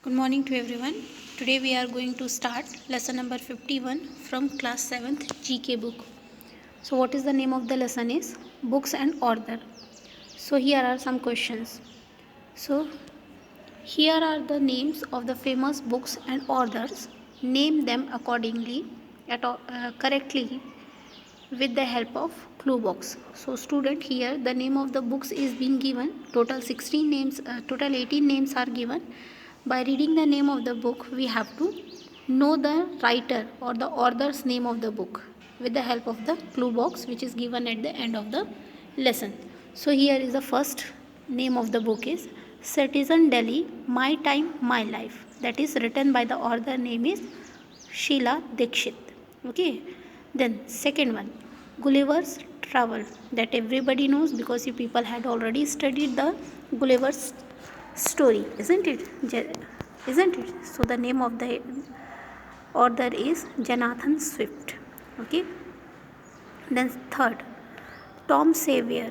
Good morning to everyone. Today we are going to start lesson number 51 from class 7th GK book. So what is the name of the lesson is books and author. So here are some questions. So here are the names of the famous books and authors. Name them accordingly correctly with the help of clue box. So student, here the name of the books is being given. Total 16 names, total 18 names are given. By reading the name of the book, we have to know the writer or the author's name of the book with the help of the clue box, which is given at the end of the lesson. So here is the first name of the book is Citizen Delhi, My Time, My Life. That is written by the author name is Sheila Dikshit. Okay. Then second one, Gulliver's Travel, that everybody knows because you people had already studied the Gulliver's story, isn't it? Isn't it? So the name of the author is Jonathan Swift. Okay. Then third, Tom Sawyer.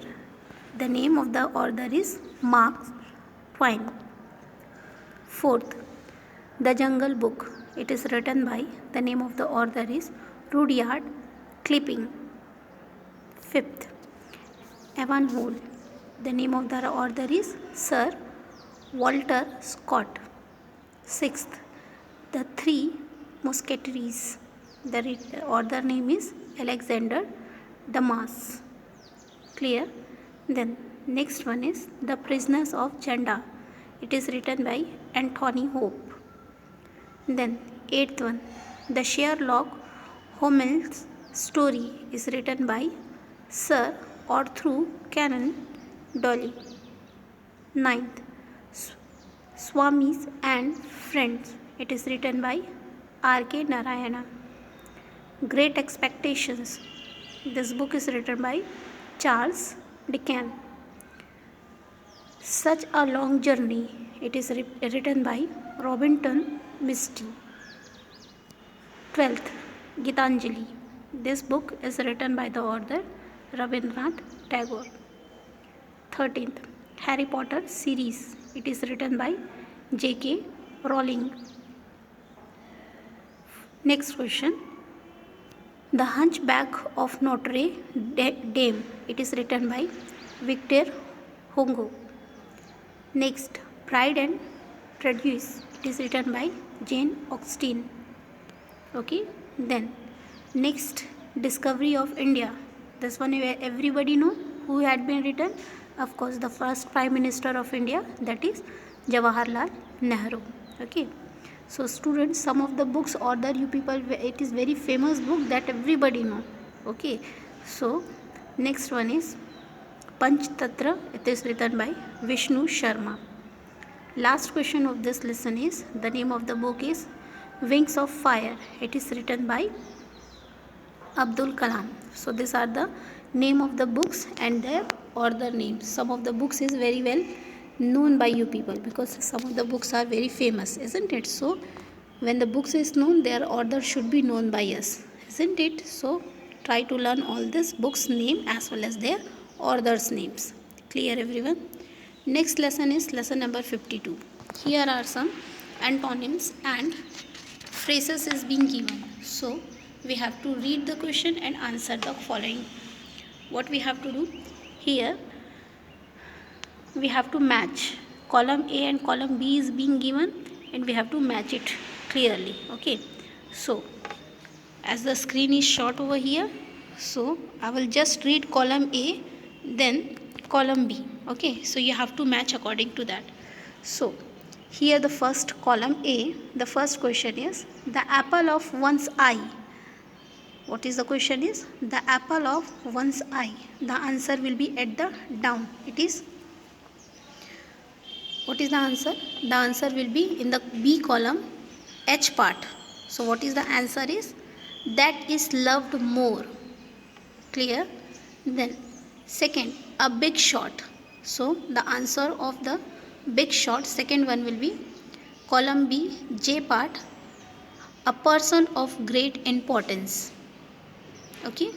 The name of the author is Mark Twain. Fourth, The Jungle Book. It is written by, the name of the author is Rudyard Kipling. Fifth, Ivanhoe. The name of the author is Sir Walter Scott. Sixth, The Three Musketeers. The author name is Alexander Dumas. Clear? Then next one is The Prisoners of Janda. It is written by Anthony Hope. Then eighth one, The Sherlock Holmes story is written by Sir Arthur Conan Doyle. Ninth, Swamis and Friends. It is written by R.K. Narayana. Great Expectations. This book is written by Charles Dickens. Such a Long Journey. It is written by Robinson Misty. 12th, Gitanjali. This book is written by the author Rabindranath Tagore. 13th, Harry Potter series. It is written by J.K. Rowling. Next question, The Hunchback of Notre Dame. It is written by Victor Hugo. Next, Pride and Prejudice. It is written by Jane Austen. Okay. Then next, Discovery of India. This one everybody know who had been written. Of course, the first Prime Minister of India, that is Jawaharlal Nehru. Okay. So students, some of the books author you people, it is very famous book that everybody know. Okay. So next one is Panchtatra. It is written by Vishnu Sharma. Last question of this lesson is, the name of the book is Wings of Fire. It is written by Abdul Kalam. So these are the name of the books and their author names. Some of the books is very well known by you people because some of the books are very famous, isn't it? So when the books is known, their author should be known by us, isn't it? So try to learn all this books name as well as their authors names. Clear everyone? Next lesson is lesson number 52. Here are some antonyms and phrases is being given. So we have to read the question and answer the following. What we have to do here, we have to match. Column A and column B is being given and we have to match it clearly. Okay. So as the screen is short over here, so I will just read column A, then column B. Okay. So you have to match according to that. So here the first column A, the first question is the apple of one's eye. What is the question is the apple of one's eye. The answer will be at the down. It is, what is the answer? The answer will be in the B column, H part. So what is the answer is that is loved more. Clear? Then second, a big shot. So the answer of the big shot, second one will be column B, J part, a person of great importance. Okay.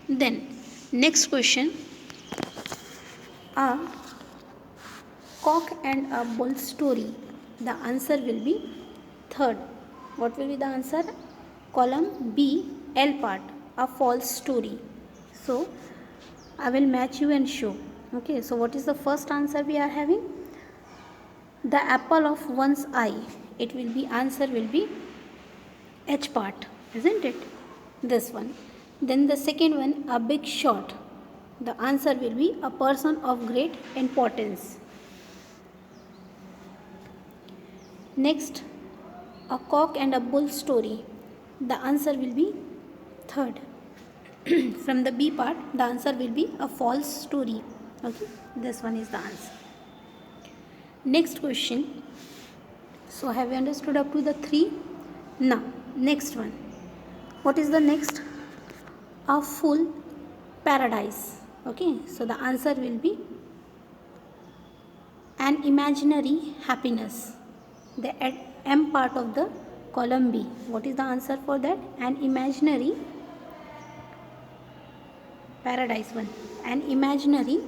Then next question, a cock and a bull story. The answer will be third. What will be the answer? Column B, L part, a false story. So I will match you and show. Okay, so what is the first answer we are having? The apple of one's eye. It will be, answer will be H part, isn't it? This one. Then the second one, a big shot. The answer will be a person of great importance. Next, a cock and a bull story. The answer will be third. From the B part, the answer will be a false story. Okay, this one is the answer. Next question. So have you understood up to the 3? Now, next one. What is the next? A full paradise. Okay, so the answer will be an imaginary happiness. The M part of the column B. What is the answer for that? An imaginary paradise one. An imaginary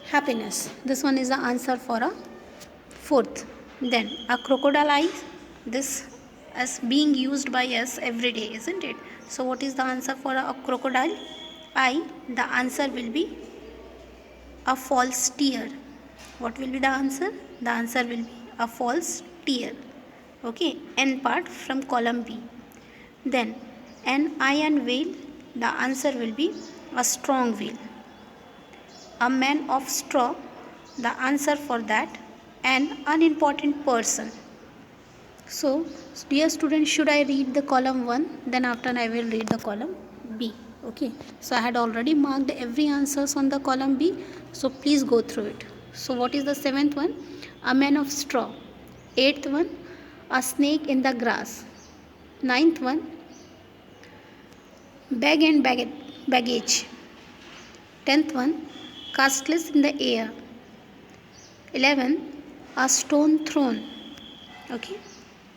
happiness. This one is the answer for a fourth. Then a crocodile eye. This is being used by us every day, isn't it? So what is the answer for a crocodile eye? The answer will be a false tear. What will be the answer? The answer will be a false tear. Okay, N part from column B. Then an iron whale. The answer will be a strong whale. A man of straw. The answer for that, an unimportant person. So, dear students, should I read the column 1? Then after I will read the column B. Okay. So, I had already marked every answers on the column B. So, please go through it. So, what is the 7th one? A man of straw. 8th one, a snake in the grass. 9th one, bag and baggage. 10th one, castles in the air. 11th, a stone thrown. Okay.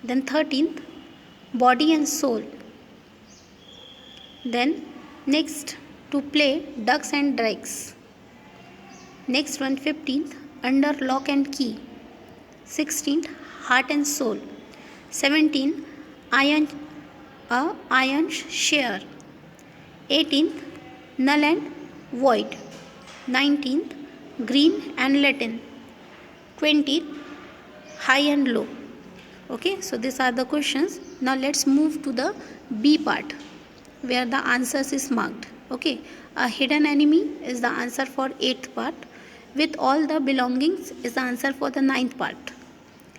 Then 13th, body and soul. Then next, to play ducks and drakes. Next one, 15th, under lock and key. 16th, heart and soul. 17th, iron share. 18th, null and void. 19th, green and Latin. 20th, high and low. Okay, so these are the questions. Now let's move to the B part where the answers is marked. Okay, a hidden enemy is the answer for 8th part. With all the belongings is the answer for the 9th part.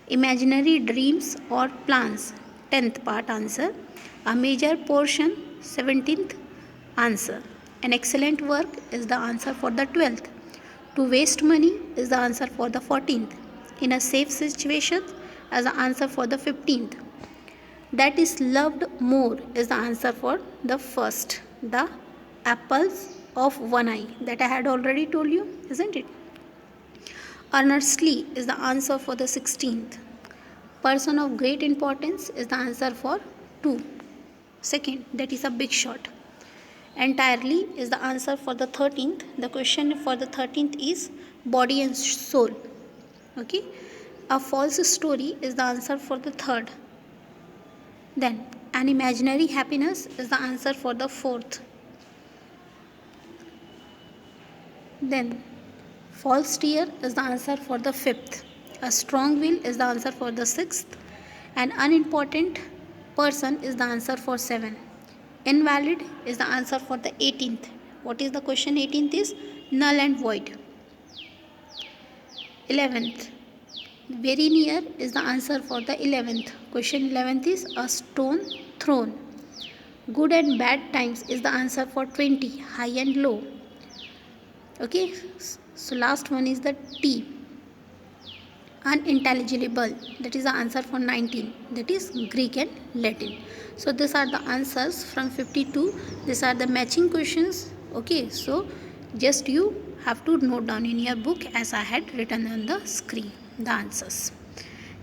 Imaginary dreams or plans, 10th part answer. A major portion, 17th answer. An excellent work is the answer for the 12th. To waste money is the answer for the 14th. In a safe situation as the answer for the 15th. That is loved more is the answer for the first. The apples of one eye, that I had already told you, isn't it? Earnestly is the answer for the 16th. Person of great importance is the answer for 2. Second, that is a big shot. Entirely is the answer for the 13th. The question for the 13th is body and soul. Okay. A false story is the answer for the 3rd. Then an imaginary happiness is the answer for the 4th. Then false tear is the answer for the 5th. A strong will is the answer for the 6th. An unimportant person is the answer for 7. Invalid is the answer for the 18th. What is the question 18th is? Null and void. 11th. Very near is the answer for the 11th. Question 11th is a stone thrown. Good and bad times is the answer for 20. High and low. Okay. So last one is the T. Unintelligible. That is the answer for 19. That is Greek and Latin. So these are the answers from 52. These are the matching questions. Okay. So just you have to note down in your book as I had written on the screen the answers.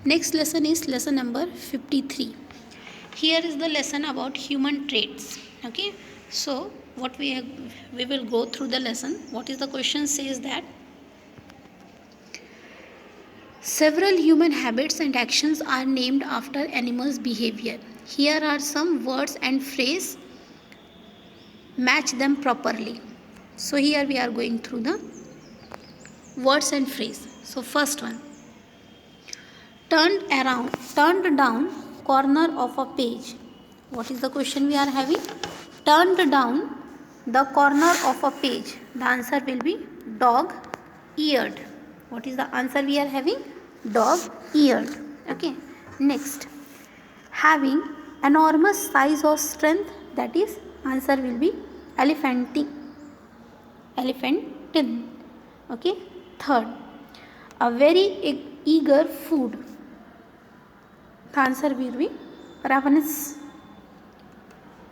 Next lesson is lesson number 53. Here is the lesson about human traits. Okay. So what we will go through the lesson. What is the question says that Several human habits and actions are named after animals' behavior. Here are some words and phrases. Match them properly. So here we are going through the words and phrase. So first one, turned down corner of a page. What is the question we are having? Turned down the corner of a page. The answer will be dog eared. What is the answer we are having? Dog eared. Okay. Next, having enormous size or strength, that is answer will be elephantin. Okay. Third, a very eager food. The answer will be ravenous.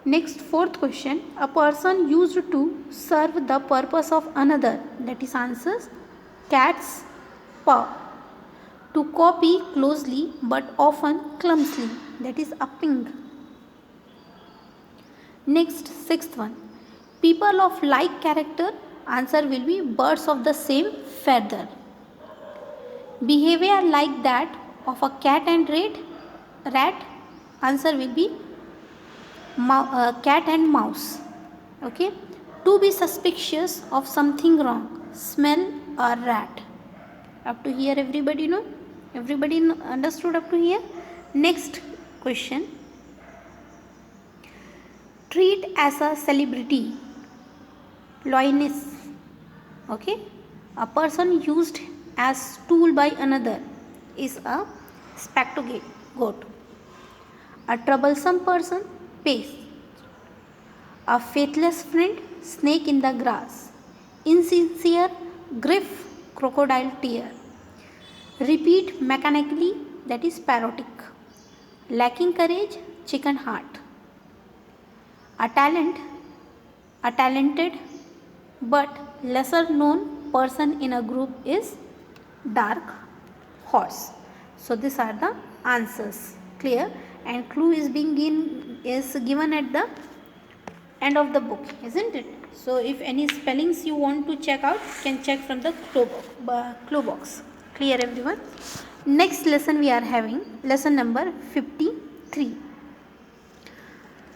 Next, fourth question, a person used to serve the purpose of another, that is answers cat's paw. To copy closely but often clumsily, that is upping. Next, sixth one, people of like character, answer will be birds of the same feather. Behavior like that of a cat and rat, answer will be cat and mouse. Okay. To be suspicious of something wrong, smell a rat. Up to here everybody know? Everybody understood up to here? Next question, treat as a celebrity, loyness. Okay. A person used as tool by another is a scapegoat. A troublesome person, pest. A faithless friend, snake in the grass. Insincere, griff, crocodile tear. Repeat mechanically, that is parrotic. Lacking courage, chicken heart. A talented but lesser known person in a group is dark horse. So these are the answers. Clear? And clue is given at the end of the book, isn't it? So if any spellings you want to check out, you can check from the clue box. Clear everyone? Next lesson we are having lesson number 53.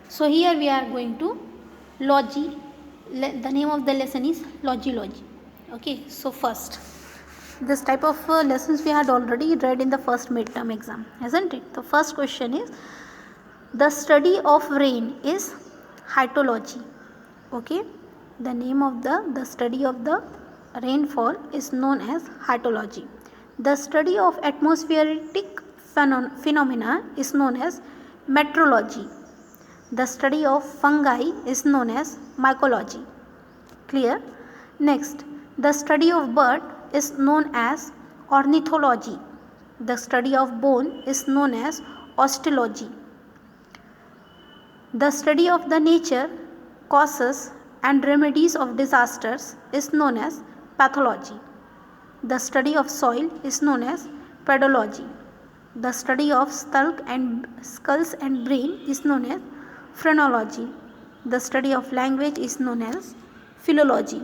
So here we are going to logy. The name of the lesson is logy. Okay. So first, this type of lessons we had already read in the first midterm exam, isn't it? The first question is, the study of rain is hydrology. Okay. The name of the study of the rainfall is known as hydrology. The study of atmospheric phenomena is known as meteorology. The study of fungi is known as mycology. Clear? Next, the study of bird is known as ornithology. The study of bone is known as osteology. The study of the nature, causes and remedies of disasters is known as pathology. The study of soil is known as pedology. The study of skulls and brain is known as phrenology. The study of language is known as philology.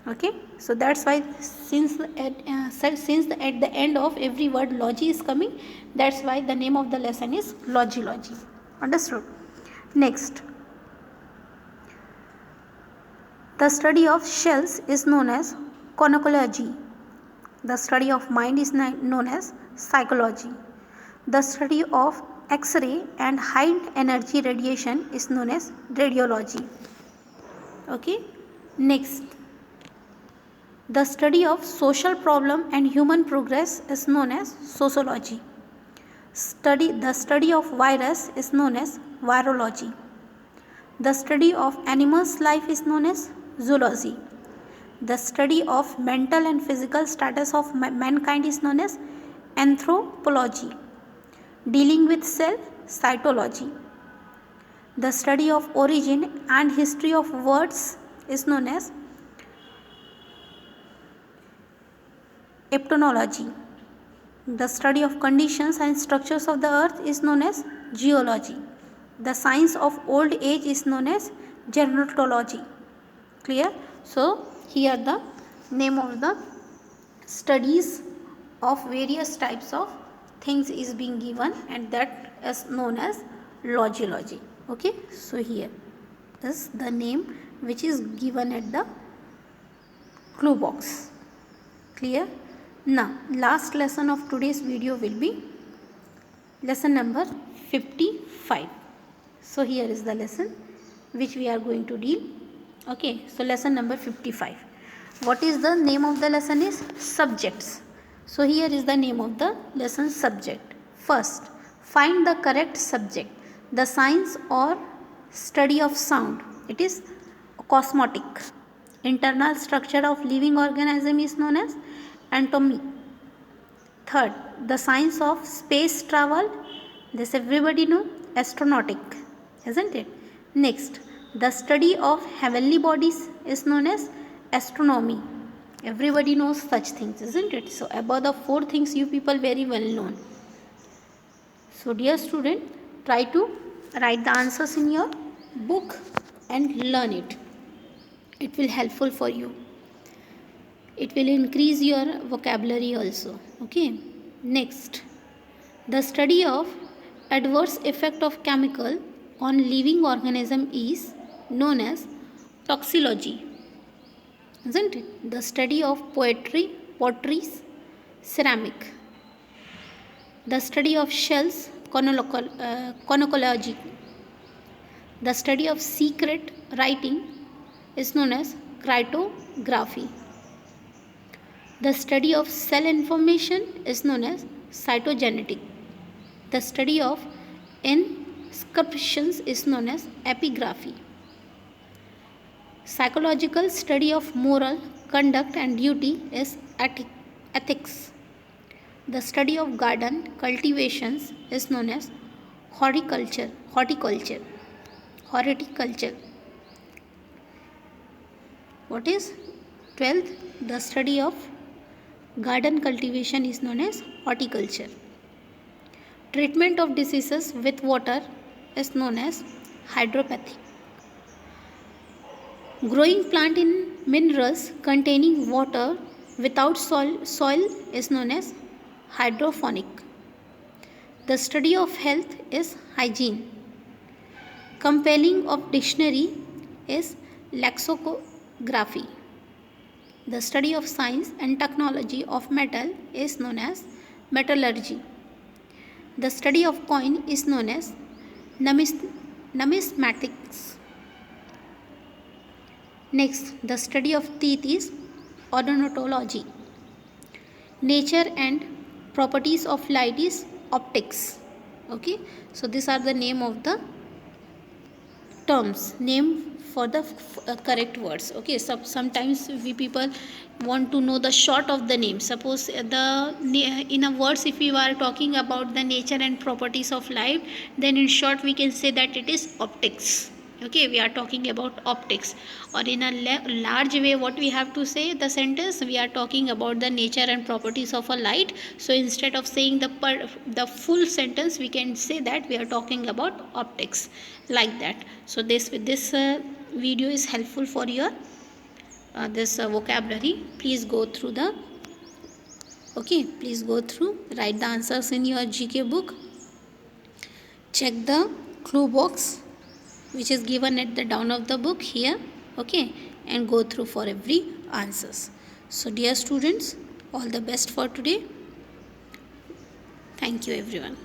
Okay. So that's why since at the end of every word logy is coming, that's why the name of the lesson is logy. Understood? Next, the study of shells is known as conchology. The study of mind is known as psychology. The study of X-ray and high energy radiation is known as radiology. Okay. Next, the study of social problem and human progress is known as sociology. The study of virus is known as virology. The study of animals' life is known as zoology. The study of mental and physical status of mankind is known as anthropology. Dealing with self, cytology. The study of origin and history of words is known as eptonology. The study of conditions and structures of the earth is known as geology. The science of old age is known as gerontology. Clear? So here the name of the studies of various types of things is being given, and that is known as logology. Okay, so here is the name which is given at the clue box. Clear? Now last lesson of today's video will be lesson number 55. So here is the lesson which we are going to deal. Okay, so lesson number 55. What is the name of the lesson? Is subjects. So here is the name of the lesson, subject. First, find the correct subject. The science or study of sound. It is cosmetic. Internal structure of living organism is known as anatomy. Third, the science of space travel. This everybody know, astronautic, isn't it? Next, the study of heavenly bodies is known as astronomy. Everybody knows such things, isn't it? So above the 4 things you people very well known. So dear student, try to write the answers in your book and learn it. It will helpful for you. It will increase your vocabulary also. Okay. Next, the study of adverse effect of chemical on living organism is known as toxicology, isn't it? The study of potteries, ceramic. The study of shells, conchology. The study of secret writing is known as cryptography. The study of cell information is known as cytogenetic. The study of inscriptions is known as epigraphy. Psychological study of moral conduct and duty is ethics. The study of garden cultivations is known as horticulture. What is 12th? The study of garden cultivation is known as horticulture. Treatment of diseases with water is known as hydropathy. Growing plant in minerals containing water without soil is known as hydroponic. The study of health is hygiene. Compelling of dictionary is lexicography. The study of science and technology of metal is known as metallurgy. The study of coin is known as numismatics. Next, the study of teeth is odontology. Nature and properties of light is optics. Okay, so these are the name of the terms, name for the correct words. Okay, so sometimes we people want to know the short of the name. Suppose in a words, if we are talking about the nature and properties of light, then in short we can say that it is optics. Okay, we are talking about optics. Or in a large way, what we have to say the sentence, we are talking about the nature and properties of a light. So instead of saying the full sentence, we can say that we are talking about optics, like that. So this video is helpful for your this vocabulary. Please go through write the answers in your GK book. Check the clue box which is given at the down of the book here. Okay, and go through for every answers. So dear students, all the best for today. Thank you everyone.